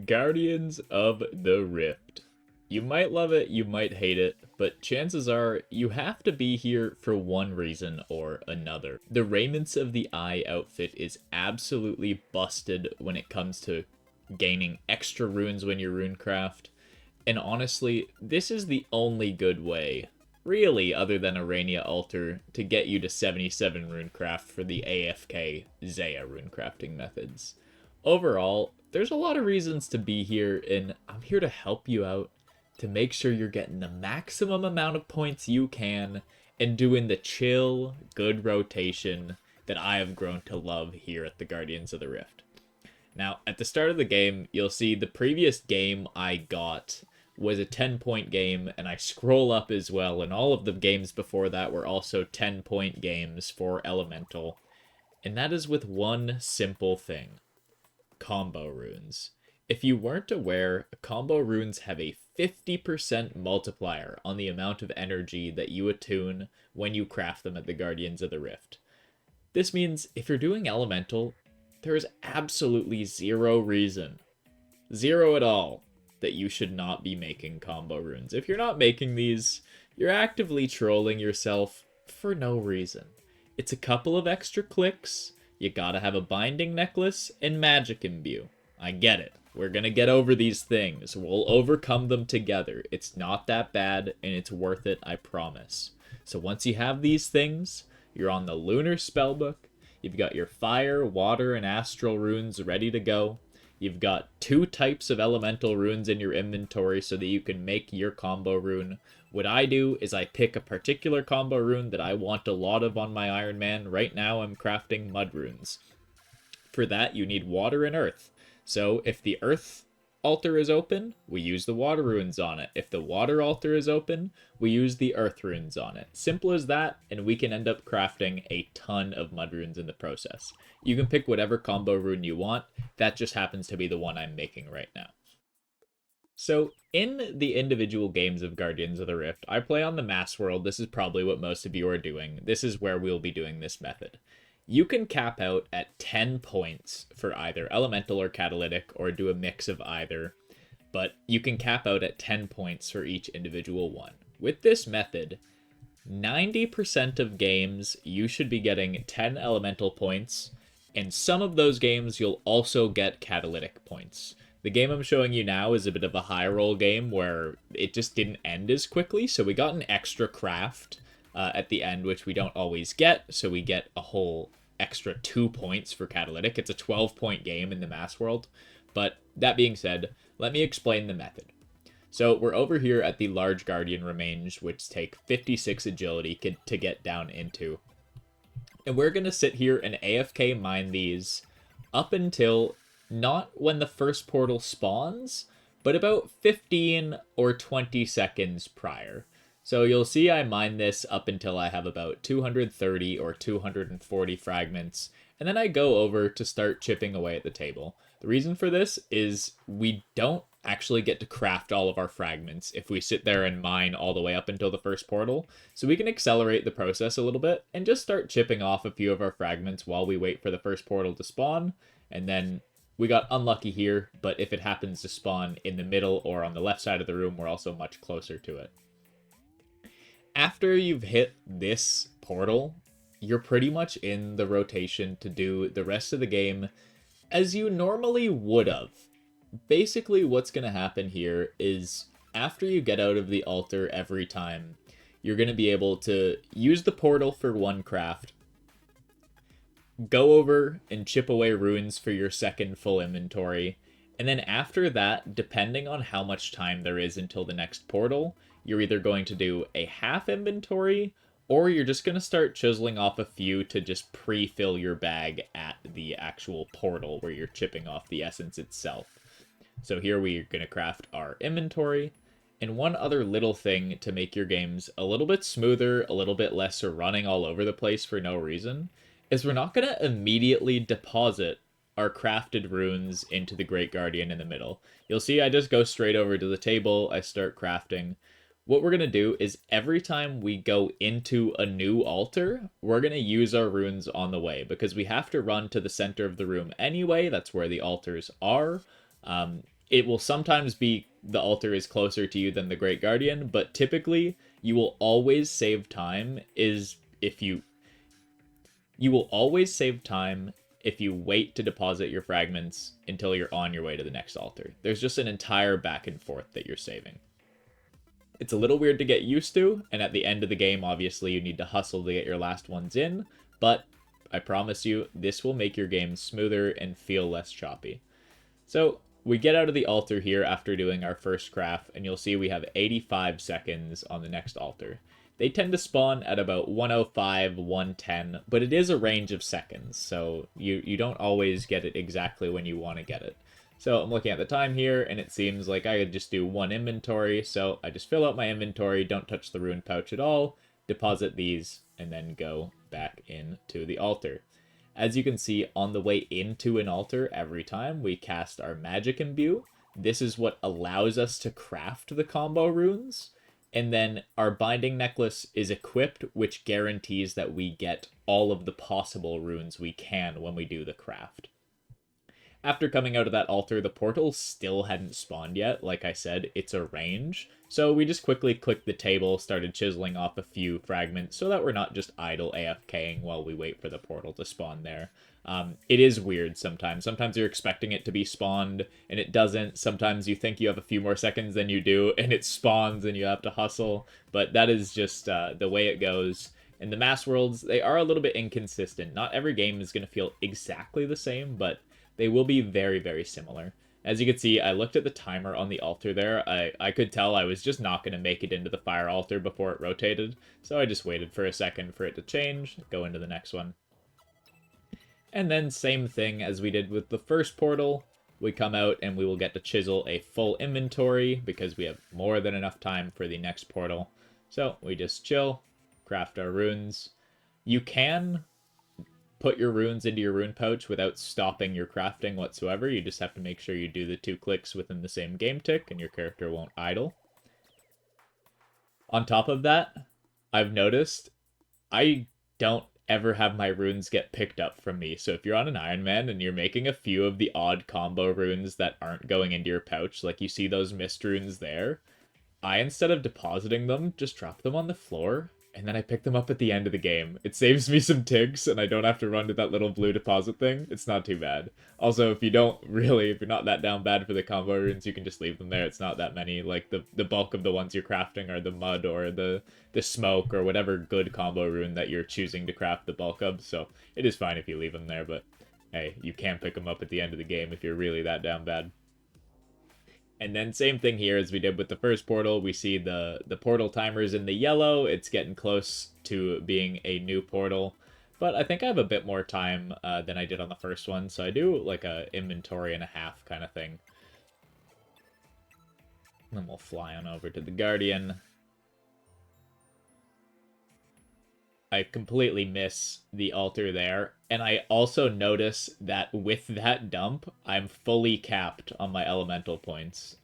Guardians of the Rift. You might love it, you might hate it, but chances are you have to be here for one reason or another. The Raiments of the Eye outfit is absolutely busted when it comes to gaining extra runes when you runecraft, and honestly, this is the only good way, really, other than Arania Altar, to get you to 77 runecraft for the AFK Zaya runecrafting methods. Overall, there's a lot of reasons to be here, and I'm here to help you out to make sure you're getting the maximum amount of points you can and doing the chill, good rotation that I have grown to love here at the Guardians of the Rift. Now, at the start of the game, you'll see the previous game I got was a 10-point game, and I scroll up as well, and all of the games before that were also 10-point games for Elemental. And that is with one simple thing: combo runes. If you weren't aware, combo runes have a 50% multiplier on the amount of energy that you attune when you craft them at the Guardians of the Rift. This means if you're doing Elemental, there is absolutely zero reason, zero at all, that you should not be making combo runes. If you're not making these, you're actively trolling yourself for no reason. It's a couple of extra clicks, you gotta have a binding necklace, and magic imbue. I get it. We're gonna get over these things. We'll overcome them together. It's not that bad, and it's worth it, I promise. So once you have these things, you're on the Lunar Spellbook, you've got your Fire, Water, and Astral runes ready to go. You've got 2 types of elemental runes in your inventory so that you can make your combo rune. What I do is I pick a particular combo rune that I want a lot of on my Iron Man. Right now I'm crafting mud runes. For that you need water and earth. So if the earth altar is open, we use the water runes on it. If the water altar is open, we use the earth runes on it. Simple as that, and we can end up crafting a ton of mud runes in the process. You can pick whatever combo rune you want. That just happens to be the one I'm making right now. So, in the individual games of Guardians of the Rift, I play on the Mass World. This is probably what most of you are doing. This is where we'll be doing this method. You can cap out at 10 points for either Elemental or Catalytic, or do a mix of either, but you can cap out at 10 points for each individual one. With this method, 90% of games you should be getting 10 Elemental points, and some of those games you'll also get Catalytic points. The game I'm showing you now is a bit of a high roll game where it just didn't end as quickly, so we got an extra craft at the end, which we don't always get, so we get a whole extra 2 points for Catalytic. It's a 12-point game in the Mass World. But that being said, let me explain the method. So we're over here at the Large Guardian Remains, which take 56 agility to get down into. And we're going to sit here and AFK mine these up until not when the first portal spawns, but about 15 or 20 seconds prior. So you'll see I mine this up until I have about 230 or 240 fragments, and then I go over to start chipping away at the table. The reason for this is we don't actually get to craft all of our fragments if we sit there and mine all the way up until the first portal, so we can accelerate the process a little bit and just start chipping off a few of our fragments while we wait for the first portal to spawn, and then we got unlucky here, but if it happens to spawn in the middle or on the left side of the room, we're also much closer to it. After you've hit this portal, you're pretty much in the rotation to do the rest of the game as you normally would have. Basically, what's going to happen here is after you get out of the altar every time, you're going to be able to use the portal for one craft, go over and chip away runes for your second full inventory, and then after that, depending on how much time there is until the next portal, you're either going to do a half inventory, or you're just going to start chiseling off a few to just pre-fill your bag at the actual portal where you're chipping off the essence itself. So here we're going to craft our inventory, and one other little thing to make your games a little bit smoother, a little bit less running all over the place for no reason, is we're not going to immediately deposit our crafted runes into the Great Guardian in the middle. You'll see I just go straight over to the table, I start crafting. What we're going to do is every time we go into a new altar, we're going to use our runes on the way, because we have to run to the center of the room anyway. That's where the altars are. it will sometimes be the altar is closer to you than the Great Guardian, but typically you will always save time is if you will always save time if you wait to deposit your fragments until you're on your way to the next altar. There's just an entire back and forth that you're saving. It's a little weird to get used to, and at the end of the game, obviously, you need to hustle to get your last ones in, but I promise you, this will make your game smoother and feel less choppy. So, we get out of the altar here after doing our first craft, and you'll see we have 85 seconds on the next altar. They tend to spawn at about 105, 110, but it is a range of seconds, so you don't always get it exactly when you want to get it. So I'm looking at the time here, and it seems like I could just do one inventory, so I just fill out my inventory, don't touch the rune pouch at all, deposit these, and then go back into the altar. As you can see, on the way into an altar, every time we cast our magic imbue, this is what allows us to craft the combo runes, and then our binding necklace is equipped, which guarantees that we get all of the possible runes we can when we do the craft. After coming out of that altar, the portal still hadn't spawned yet. Like I said, it's a range. So we just quickly clicked the table, started chiseling off a few fragments so that we're not just idle AFKing while we wait for the portal to spawn there. It is weird sometimes. Sometimes you're expecting it to be spawned and it doesn't. Sometimes you think you have a few more seconds than you do and it spawns and you have to hustle. But that is just the way it goes. And the mass worlds, they are a little bit inconsistent. Not every game is going to feel exactly the same, but they will be very, very similar. As you can see, I looked at the timer on the altar there. I could tell I was just not going to make it into the fire altar before it rotated, so I just waited for a second for it to change, go into the next one. And then same thing as we did with the first portal, we come out and we will get to chisel a full inventory because we have more than enough time for the next portal. So we just chill, craft our runes. You can put your runes into your rune pouch without stopping your crafting whatsoever. You just have to make sure you do the 2 clicks within the same game tick and your character won't idle. On top of that, I've noticed I don't ever have my runes get picked up from me. So if you're on an Iron Man and you're making a few of the odd combo runes that aren't going into your pouch, like you see those mist runes there, I, instead of depositing them, just drop them on the floor, and then I pick them up at the end of the game. It saves me some ticks, and I don't have to run to that little blue deposit thing. It's not too bad. Also, if you're not that down bad for the combo runes, you can just leave them there. It's not that many. Like, the bulk of the ones you're crafting are the mud or the smoke or whatever good combo rune that you're choosing to craft the bulk of, so it is fine if you leave them there, but hey, you can pick them up at the end of the game if you're really that down bad. And then same thing here as we did with the first portal. We see the portal timers in the yellow. It's getting close to being a new portal. But I think I have a bit more time than I did on the first one. So I do like a inventory and a half kind of thing. And then we'll fly on over to the Guardian. I completely miss the altar there. And I also notice that with that dump, I'm fully capped on my elemental points.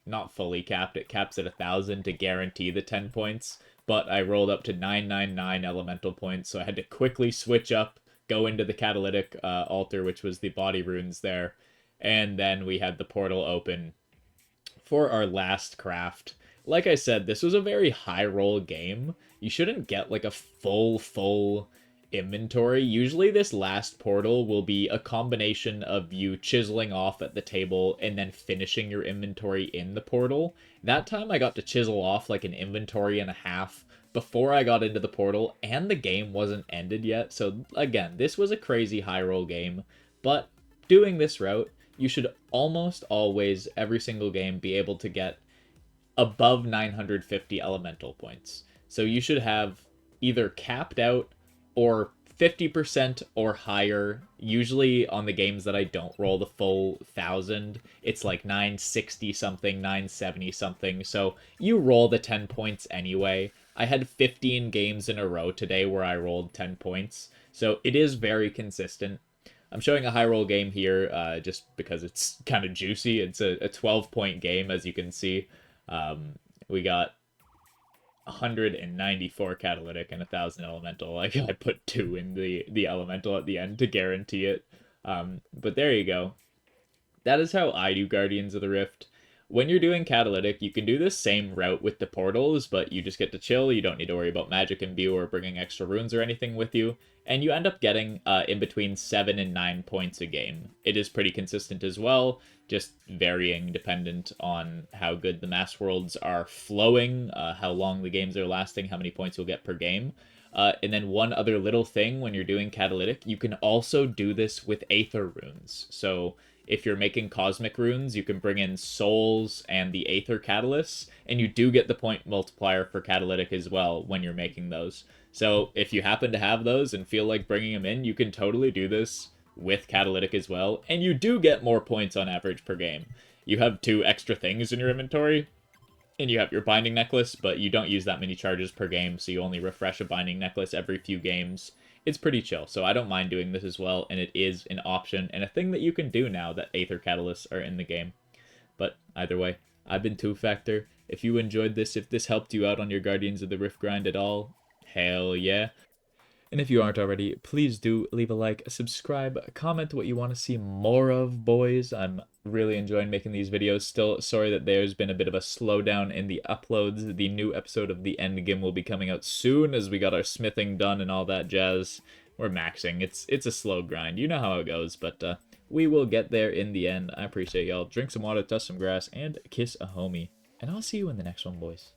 Not fully capped, it caps at 1,000 to guarantee the 10 points, but I rolled up to 999 elemental points, so I had to quickly switch up, go into the Catalytic altar, which was the body runes there, and then we had the portal open for our last craft. Like I said, this was a very high roll game. You shouldn't get like a full inventory. Usually this last portal will be a combination of you chiseling off at the table and then finishing your inventory in the portal. That time I got to chisel off like an inventory and a half before I got into the portal, and the game wasn't ended yet. So again, this was a crazy high roll game, but doing this route, you should almost always, every single game, be able to get above 950 elemental points. So you should have either capped out or 50% or higher. Usually on the games that I don't roll the full 1,000, it's like 960 something, 970 something. So you roll the 10 points anyway. I had 15 games in a row today where I rolled 10 points. So it is very consistent. I'm showing a high roll game here just because it's kind of juicy. It's a 12-point game, as you can see. We got 194 catalytic and 1,000 elemental. Like, I put 2 in the elemental at the end to guarantee it. But there you go. that is how I do Guardians of the Rift. When you're doing Catalytic, you can do the same route with the portals, but you just get to chill. You don't need to worry about magic imbue or bringing extra runes or anything with you. And you end up getting in between 7 and 9 points a game. It is pretty consistent as well, just varying dependent on how good the mass worlds are flowing, how long the games are lasting, how many points you'll get per game. And then one other little thing when you're doing Catalytic, you can also do this with Aether runes. So if you're making cosmic runes, you can bring in souls and the Aether catalysts, and you do get the point multiplier for Catalytic as well when you're making those. So if you happen to have those and feel like bringing them in, you can totally do this with Catalytic as well, and you do get more points on average per game. You have 2 extra things in your inventory, and you have your binding necklace, but you don't use that many charges per game, so you only refresh a binding necklace every few games. It's pretty chill, so I don't mind doing this as well, and it is an option and a thing that you can do now that Aether Catalysts are in the game. But either way, I've been Two Factor. If you enjoyed this, if this helped you out on your Guardians of the Rift grind at all, hell yeah. And if you aren't already, please do leave a like, subscribe, comment what you want to see more of, boys. I'm really enjoying making these videos. Still sorry that there's been a bit of a slowdown in the uploads. The new episode of The Endgame will be coming out soon as we got our smithing done and all that jazz. We're maxing. It's a slow grind. You know how it goes, but we will get there in the end. I appreciate y'all. Drink some water, touch some grass, and kiss a homie. And I'll see you in the next one, boys.